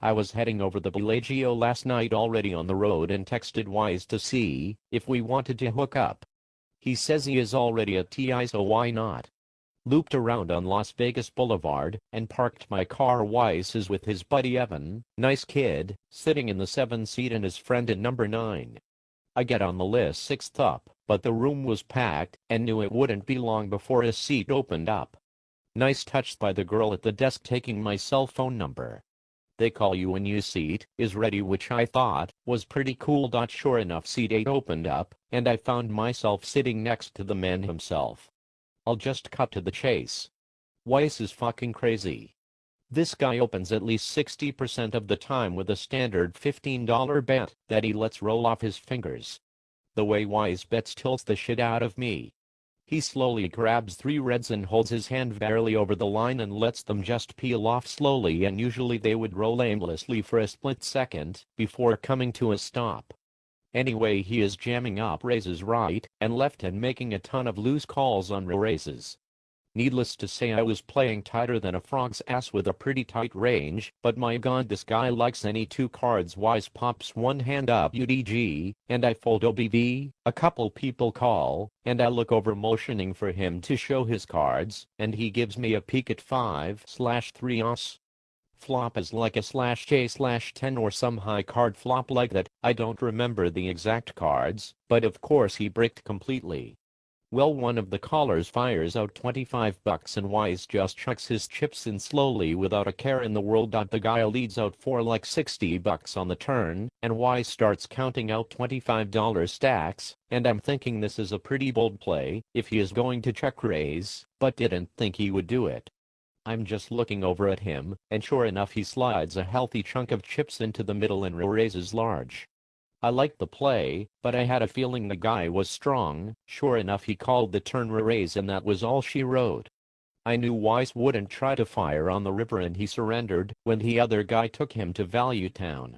I was heading over the Bellagio last night already on the road and texted Wise to see if we wanted to hook up. He says he is already at TI, so why not? Looped around on Las Vegas Boulevard and parked my car. Wise is with his buddy Evan, nice kid, sitting in the 7th seat and his friend in number 9. I get on the list 6th up, but the room was packed and knew it wouldn't be long before a seat opened up. Nice touch by the girl at the desk taking my cell phone number. They call you when your seat is ready, which I thought was pretty cool. Sure enough, seat 8 opened up, and I found myself sitting next to the man himself. I'll just cut to the chase. Wise is fucking crazy. This guy opens at least 60% of the time with a standard $15 bet that he lets roll off his fingers. The way Wise bets tilts the shit out of me. He slowly grabs 3 reds and holds his hand barely over the line and lets them just peel off slowly, and usually they would roll aimlessly for a split second before coming to a stop. Anyway, he is jamming up raises right and left and making a ton of loose calls on raises. Needless to say, I was playing tighter than a frog's ass with a pretty tight range, but my god, this guy likes any 2 cards. Wise pops one hand up UDG, and I fold OBV, a couple people call, and I look over motioning for him to show his cards, and he gives me a peek at 5/3 os. Flop is like a /J/10 or some high card flop like that. I don't remember the exact cards, but of course he bricked completely. Well, one of the callers fires out $25 and Wise just chucks his chips in slowly without a care in the world. The guy leads out for like $60 on the turn, and Wise starts counting out $25 stacks, and I'm thinking this is a pretty bold play if he is going to check raise, but didn't think he would do it. I'm just looking over at him, and sure enough he slides a healthy chunk of chips into the middle and raises large. I liked the play, but I had a feeling the guy was strong. Sure enough, he called the turn raise, and that was all she wrote. I knew Wise wouldn't try to fire on the river, and he surrendered when the other guy took him to Value Town.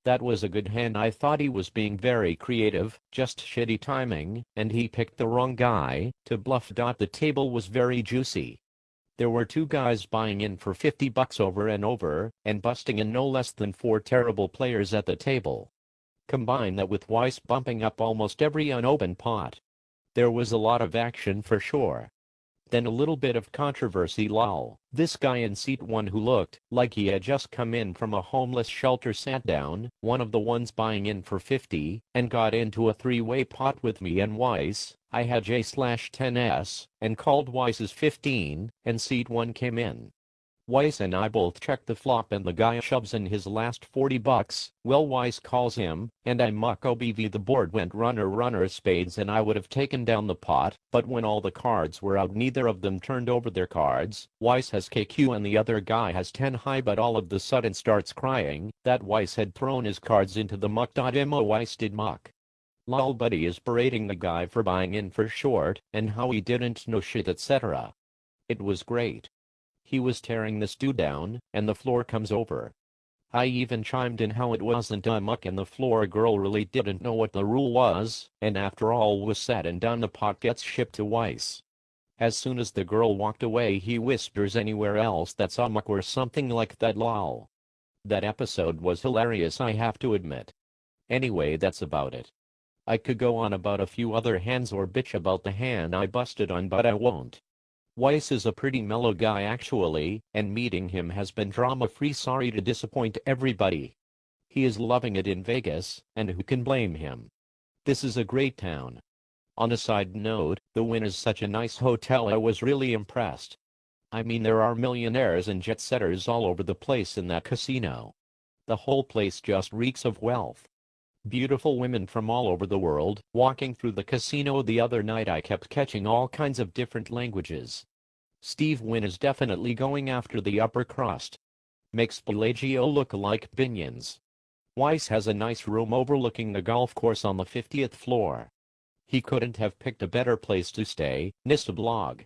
That was a good hand. I thought he was being very creative, just shitty timing, and he picked the wrong guy to bluff. The table was very juicy. There were 2 guys buying in for $50 over and over, and busting in no less than 4 terrible players at the table. Combine that with Wise bumping up almost every unopened pot. There was a lot of action for sure. Then a little bit of controversy. Lol. This guy in seat 1 who looked like he had just come in from a homeless shelter sat down, one of the ones buying in for 50, and got into a 3-way pot with me and Wise. I had J/10s and called Wise's 15, and seat 1 came in. Wise and I both checked the flop, and the guy shoves in his last $40. Well, Wise calls him, and I muck OBV. The board went runner spades, and I would have taken down the pot, but when all the cards were out, neither of them turned over their cards. Wise has KQ and the other guy has 10 high, but all of the sudden starts crying that Wise had thrown his cards into the muck. Mo Wise did muck. Lol. Buddy is berating the guy for buying in for short and how he didn't know shit, etc. It was great. He was tearing this dude down, and the floor comes over. I even chimed in how it wasn't a muck and the floor girl really didn't know what the rule was, and after all was said and done, the pot gets shipped to Wise. As soon as the girl walked away, he whispers, "Anywhere else that's a muck," or something like that. Lol. That episode was hilarious, I have to admit. Anyway, that's about it. I could go on about a few other hands or bitch about the hand I busted on, but I won't. Wise is a pretty mellow guy actually, and meeting him has been drama-free. Sorry to disappoint everybody. He is loving it in Vegas, and who can blame him? This is a great town. On a side note, the Wynn is such a nice hotel. I was really impressed. I mean, there are millionaires and jet-setters all over the place in that casino. The whole place just reeks of wealth. Beautiful women from all over the world. Walking through the casino the other night, I kept catching all kinds of different languages. Steve Wynn is definitely going after the upper crust. Makes Bellagio look like Binions. Wise has a nice room overlooking the golf course on the 50th floor. He couldn't have picked a better place to stay. Nista blog.